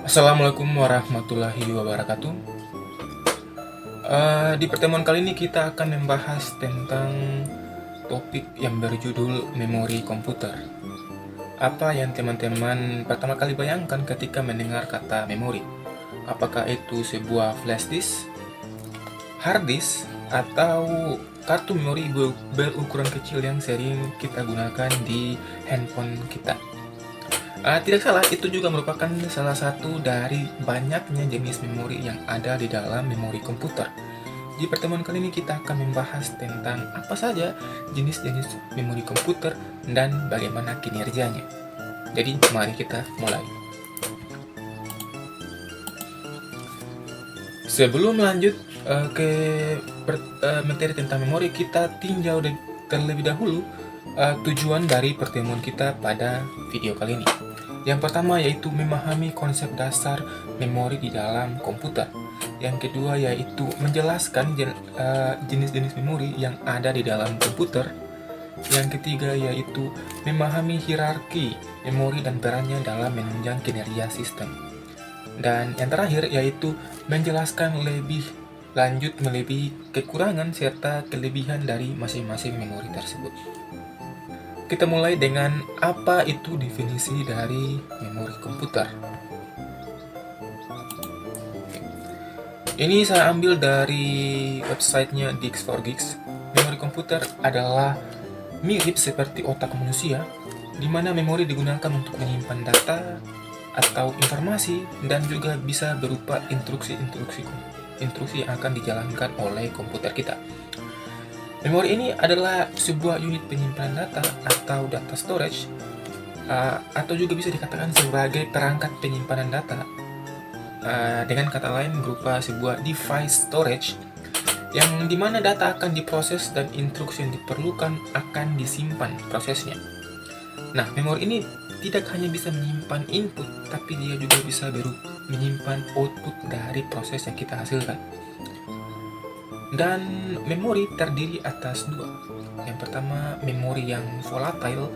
Assalamualaikum warahmatullahi wabarakatuh. Di pertemuan kali ini kita akan membahas tentang topik yang berjudul memori komputer. Apa yang teman-teman pertama kali bayangkan ketika mendengar kata memori? Apakah itu sebuah flash disk, hard disk, atau kartu memori berukuran kecil yang sering kita gunakan di handphone kita? Tidak salah, itu juga merupakan salah satu dari banyaknya jenis memori yang ada di dalam memori komputer. Di pertemuan kali ini kita akan membahas tentang apa saja jenis-jenis memori komputer dan bagaimana kinerjanya. Jadi, mari kita mulai. Sebelum lanjut ke materi tentang memori, kita tinjau terlebih dahulu tujuan dari pertemuan kita pada video kali ini. Yang pertama yaitu memahami konsep dasar memori di dalam komputer. Yang kedua yaitu menjelaskan jenis-jenis memori yang ada di dalam komputer. Yang ketiga yaitu memahami hierarki memori dan perannya dalam menunjang kinerja sistem. Dan yang terakhir yaitu menjelaskan lebih lanjut melebihi kekurangan serta kelebihan dari masing-masing memori tersebut. Kita mulai dengan apa itu definisi dari memori komputer. Ini saya ambil dari websitenya Disk4Geeks. Memori komputer adalah mirip seperti otak manusia, di mana memori digunakan untuk menyimpan data atau informasi dan juga bisa berupa instruksi yang akan dijalankan oleh komputer kita. Memori ini adalah sebuah unit penyimpanan data atau data storage, atau juga bisa dikatakan sebagai perangkat penyimpanan data. Dengan kata lain berupa sebuah device storage yang dimana data akan diproses dan instruksi yang diperlukan akan disimpan prosesnya. Nah, memori ini tidak hanya bisa menyimpan input, tapi dia juga bisa menyimpan output dari proses yang kita hasilkan. Dan memori terdiri atas dua. Yang pertama, memori yang volatile.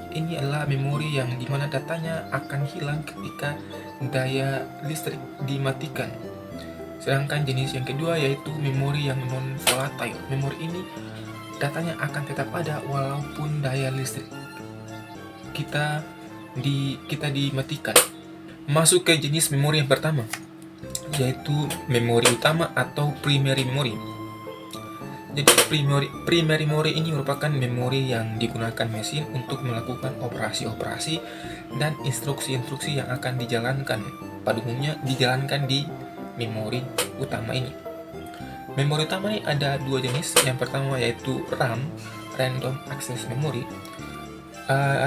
Ini adalah memori yang dimana datanya akan hilang ketika daya listrik dimatikan. Sedangkan jenis yang kedua yaitu memori yang non-volatile. Memori ini datanya akan tetap ada walaupun daya listrik kita dimatikan. Masuk ke jenis memori yang pertama, yaitu memori utama atau primary memory. Jadi primary memory ini merupakan memori yang digunakan mesin untuk melakukan operasi-operasi dan instruksi-instruksi yang akan dijalankan. Pada umumnya dijalankan di memori utama ini. Memori utama ini ada dua jenis. Yang pertama yaitu RAM, Random Access Memory.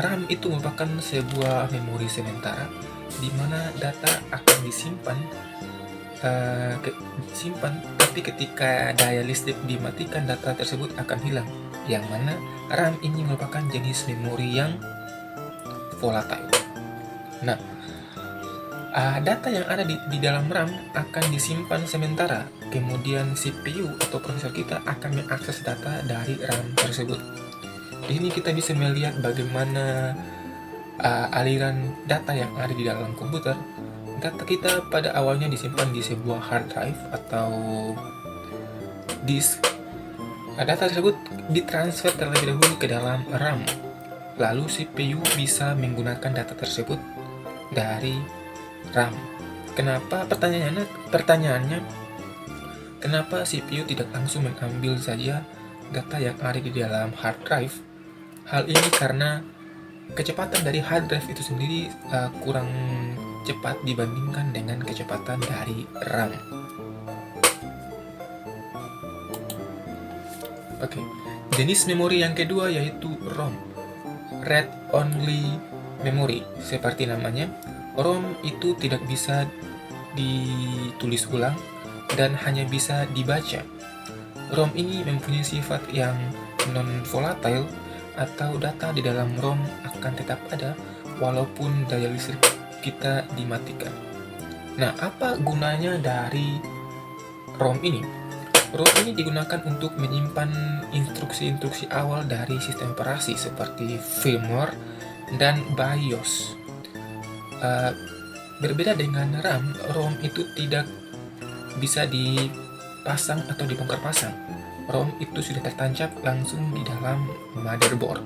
RAM itu merupakan sebuah memori sementara di mana data akan disimpan, tapi ketika daya listrik dimatikan data tersebut akan hilang. Yang mana RAM ini merupakan jenis memori yang volatile. Nah, data yang ada di dalam RAM akan disimpan sementara, kemudian CPU atau prosesor kita akan mengakses data dari RAM tersebut. Di sini kita bisa melihat bagaimana aliran data yang ada di dalam komputer. Data kita pada awalnya disimpan di sebuah hard drive atau disk. Data tersebut ditransfer terlebih dahulu ke dalam RAM. Lalu CPU bisa menggunakan data tersebut dari RAM. Kenapa? Pertanyaannya, kenapa CPU tidak langsung mengambil saja data yang ada di dalam hard drive? Hal ini karena kecepatan dari hard drive itu sendiri kurang cepat dibandingkan dengan kecepatan dari RAM. Oke. Jenis memori yang kedua yaitu ROM, Read Only Memory. Seperti namanya, ROM itu tidak bisa ditulis ulang dan hanya bisa dibaca. ROM ini mempunyai sifat yang non-volatile, atau data di dalam ROM akan tetap ada walaupun daya listrik kita dimatikan. Nah, apa gunanya dari ROM ini? ROM ini digunakan untuk menyimpan instruksi-instruksi awal dari sistem operasi seperti firmware dan BIOS. Uh, berbeda dengan RAM, ROM itu tidak bisa dipasang atau dibongkar pasang. ROM itu sudah tertancap langsung di dalam motherboard.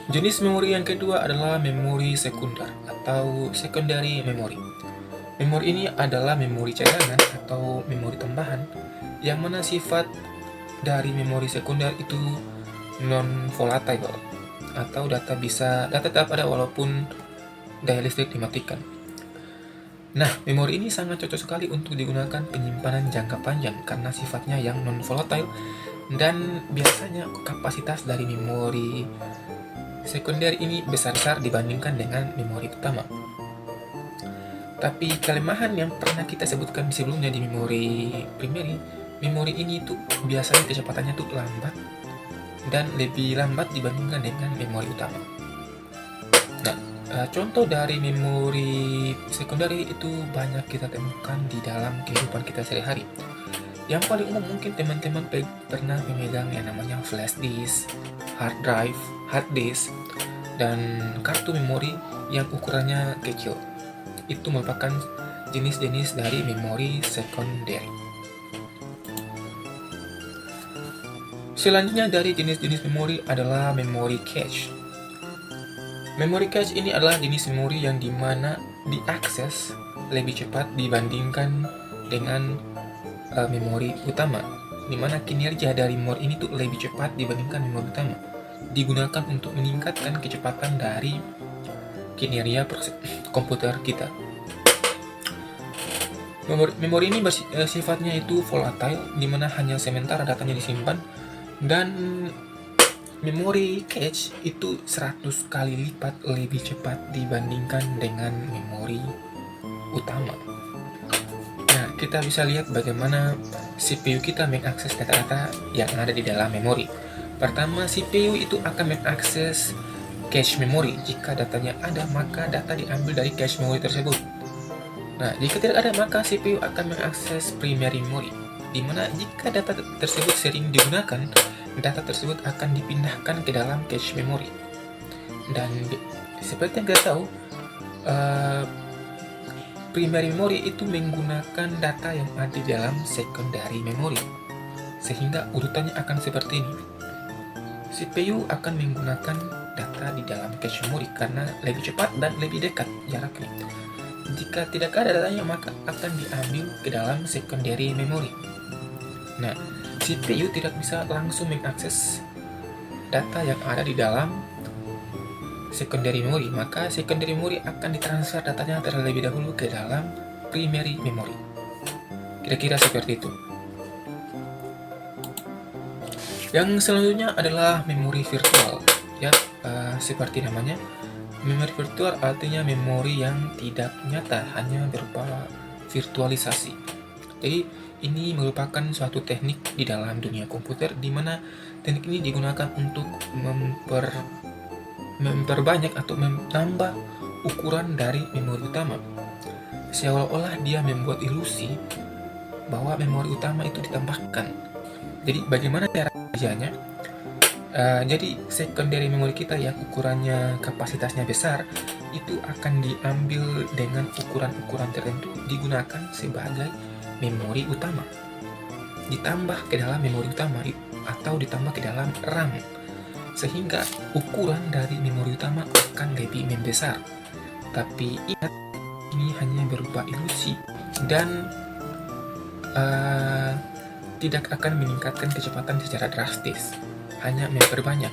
Jenis memori yang kedua adalah memori sekunder atau secondary memory. Memori ini adalah memori cadangan atau memori tambahan yang mana sifat dari memori sekunder itu non-volatile atau data tetap ada walaupun daya listrik dimatikan. Nah, memori ini sangat cocok sekali untuk digunakan penyimpanan jangka panjang karena sifatnya yang non-volatile dan biasanya kapasitas dari memori sekunder ini besar-besar dibandingkan dengan memori utama. Tapi kelemahan yang pernah kita sebutkan sebelumnya di memori primary, memori ini tuh biasanya kecepatannya tuh lambat dan lebih lambat dibandingkan dengan memori utama. Nah, contoh dari memori secondary itu banyak kita temukan di dalam kehidupan kita sehari-hari. Yang paling umum mungkin teman-teman pernah memegang yang namanya flash disk, hard drive, hard disk, dan kartu memori yang ukurannya kecil. Itu merupakan jenis-jenis dari memori secondary. Selanjutnya dari jenis-jenis memori adalah memori cache. Memori cache ini adalah jenis memori yang dimana diakses lebih cepat dibandingkan dengan memori utama, dimana kinerja dari memori ini tuh lebih cepat dibandingkan memori utama, digunakan untuk meningkatkan kecepatan dari kinerja komputer kita. Memori ini sifatnya itu volatile, di mana hanya sementara datanya disimpan, dan memori cache itu 100 kali lipat lebih cepat dibandingkan dengan memori utama. Nah, kita bisa lihat bagaimana CPU kita mengakses data-data yang ada di dalam memori. Pertama, CPU itu akan mengakses cache memori. Jika datanya ada, maka data diambil dari cache memori tersebut. Nah, jika tidak ada, maka CPU akan mengakses primary memory, di mana jika data tersebut sering digunakan, data tersebut akan dipindahkan ke dalam cache memory. Dan seperti yang kita tahu, primary memory itu menggunakan data yang ada di dalam secondary memory, sehingga urutannya akan seperti ini. CPU akan menggunakan data di dalam cache memory karena lebih cepat dan lebih dekat jaraknya. Jika tidak ada datanya, maka akan diambil ke dalam secondary memory. Nah, CPU tidak bisa langsung mengakses data yang ada di dalam secondary memory, maka secondary memory akan ditransfer datanya terlebih dahulu ke dalam primary memory. Kira-kira seperti itu. Yang selanjutnya adalah memori virtual. Ya, seperti namanya, memori virtual artinya memori yang tidak nyata, hanya berupa virtualisasi. Jadi, ini merupakan suatu teknik di dalam dunia komputer di mana teknik ini digunakan untuk memperbanyak atau menambah ukuran dari memori utama. Seolah-olah dia membuat ilusi bahwa memori utama itu ditambahkan. Jadi, bagaimana cara kerjanya? Jadi secondary memory kita yang ukurannya kapasitasnya besar itu akan diambil dengan ukuran-ukuran tertentu digunakan sebagai memori utama, ditambah ke dalam memori utama atau ditambah ke dalam RAM, sehingga ukuran dari memori utama akan lebih membesar. Tapi ingat, ini hanya berupa ilusi dan tidak akan meningkatkan kecepatan secara drastis, hanya memperbanyak.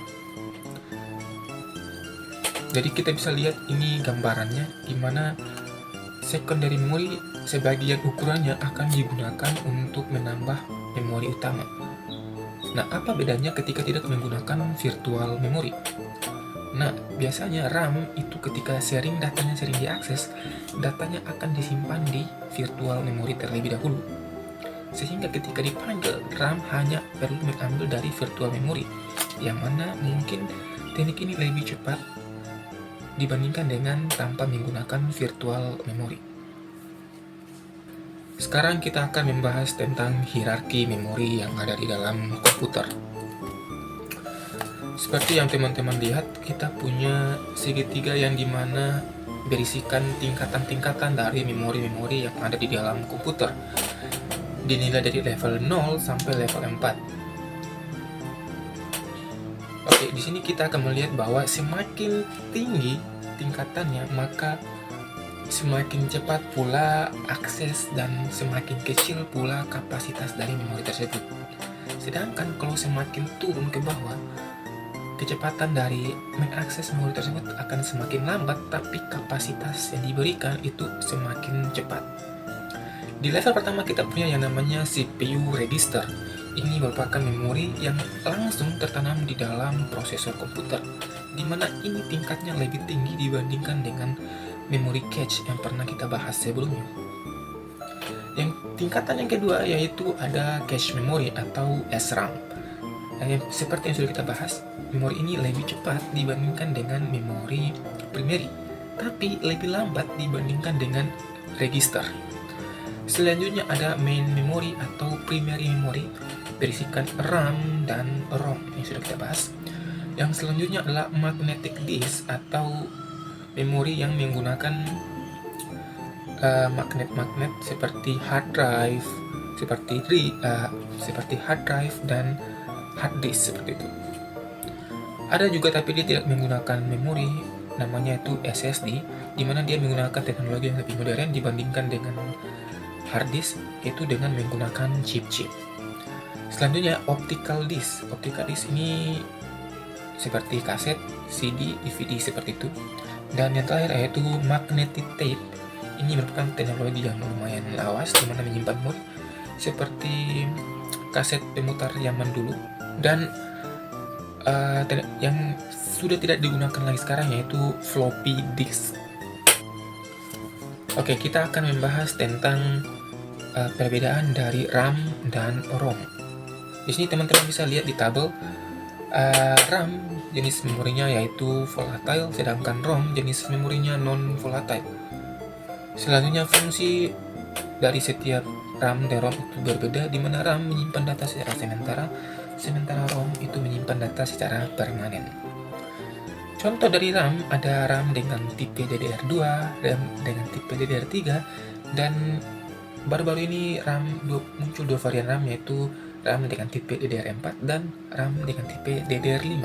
Jadi kita bisa lihat ini gambarannya, di mana secondary memory sebagian ukurannya akan digunakan untuk menambah memori utama. Nah, apa bedanya ketika tidak menggunakan virtual memory? Nah, biasanya RAM itu ketika datanya sering diakses, datanya akan disimpan di virtual memory terlebih dahulu. Sehingga ketika dipanggil, RAM hanya perlu mengambil dari virtual memory, yang mana mungkin teknik ini lebih cepat dibandingkan dengan tanpa menggunakan virtual memory. Sekarang kita akan membahas tentang hierarki memori yang ada di dalam komputer. Seperti yang teman-teman lihat, kita punya segitiga yang dimana berisikan tingkatan-tingkatan dari memori-memori yang ada di dalam komputer, dinilai dari level 0 sampai level 4. Oke, di sini kita akan melihat bahwa semakin tinggi tingkatannya, maka semakin cepat pula akses dan semakin kecil pula kapasitas dari memori tersebut. Sedangkan kalau semakin turun ke bawah, kecepatan dari mengakses memori tersebut akan semakin lambat, tapi kapasitas yang diberikan itu semakin cepat. Di level pertama kita punya yang namanya CPU register. Ini merupakan memori yang langsung tertanam di dalam prosesor komputer, di mana ini tingkatnya lebih tinggi dibandingkan dengan memori cache yang pernah kita bahas sebelumnya. Yang tingkatan yang kedua yaitu ada cache memory atau SRAM. Seperti yang sudah kita bahas, memori ini lebih cepat dibandingkan dengan memori primary, tapi lebih lambat dibandingkan dengan register. Selanjutnya ada main memory atau primary memory, berisikan RAM dan ROM yang sudah kita bahas. Yang selanjutnya adalah magnetic disk atau memori yang menggunakan magnet-magnet seperti hard drive, seperti hard drive dan hard disk seperti itu. Ada juga tapi dia tidak menggunakan memori, namanya itu SSD, di mana dia menggunakan teknologi yang lebih modern dibandingkan dengan hard disk, itu dengan menggunakan chip-chip. Selanjutnya optical disk. Optical disk ini seperti kaset, CD, DVD seperti itu. Dan yang terakhir yaitu magnetic tape. Ini merupakan teknologi yang lumayan lawas di mana menyimpan memori seperti kaset pemutar zaman dulu, dan yang sudah tidak digunakan lagi sekarang yaitu floppy disk. Oke, kita akan membahas tentang perbedaan dari RAM dan ROM. Di sini teman-teman bisa lihat di tabel, RAM jenis memorinya yaitu volatile, sedangkan ROM jenis memorinya non volatile. Selanjutnya fungsi dari setiap RAM dan ROM itu berbeda, di mana RAM menyimpan data secara sementara ROM itu menyimpan data secara permanen. Contoh dari RAM ada RAM dengan tipe DDR2, RAM dengan tipe DDR3, dan baru-baru ini muncul dua varian RAM, yaitu RAM dengan tipe DDR4 dan RAM dengan tipe DDR5.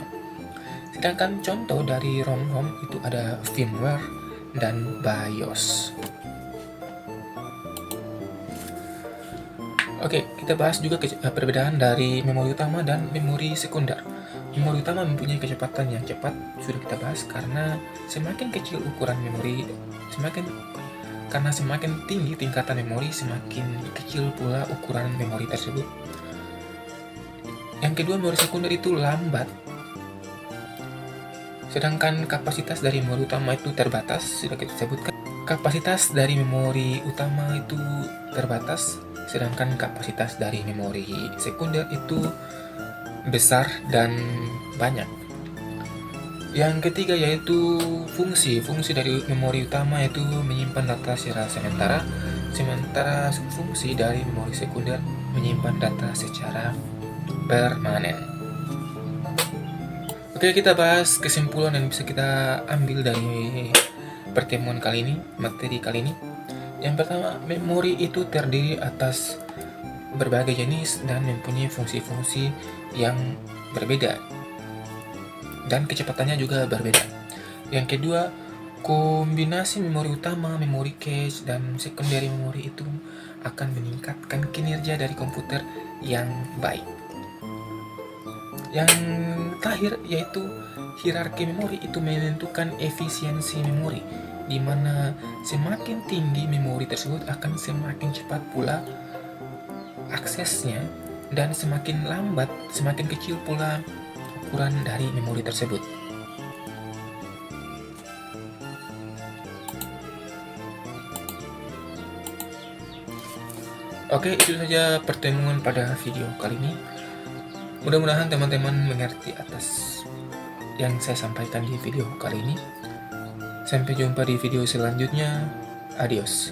Sedangkan contoh dari ROM itu ada firmware dan BIOS. Oke, kita bahas juga perbedaan dari memori utama dan memori sekunder. Memori utama mempunyai kecepatan yang cepat, sudah kita bahas, karena semakin kecil ukuran memori, semakin tinggi tingkatan memori, semakin kecil pula ukuran memori tersebut. Yang kedua, memori sekunder itu lambat. Sedangkan kapasitas dari memori utama itu terbatas, sudah kita sebutkan. Kapasitas dari memori utama itu terbatas, sedangkan kapasitas dari memori sekunder itu besar dan banyak. Yang ketiga yaitu fungsi dari memori utama yaitu menyimpan data secara sementara fungsi dari memori sekunder menyimpan data secara permanen. Oke, kita bahas kesimpulan yang bisa kita ambil dari pertemuan kali ini, materi kali ini. Yang pertama, memori itu terdiri atas berbagai jenis dan mempunyai fungsi-fungsi yang berbeda, dan kecepatannya juga berbeda. Yang kedua, kombinasi memori utama, memori cache, dan secondary memori itu akan meningkatkan kinerja dari komputer yang baik. Yang terakhir yaitu hierarki memori itu menentukan efisiensi memori, di mana semakin tinggi memori tersebut akan semakin cepat pula aksesnya, dan semakin lambat, semakin kecil pula ukuran dari memori tersebut. Oke, itu saja pertemuan pada video kali ini. Mudah-mudahan teman-teman mengerti atas yang saya sampaikan di video kali ini. Sampai jumpa di video selanjutnya. Adios.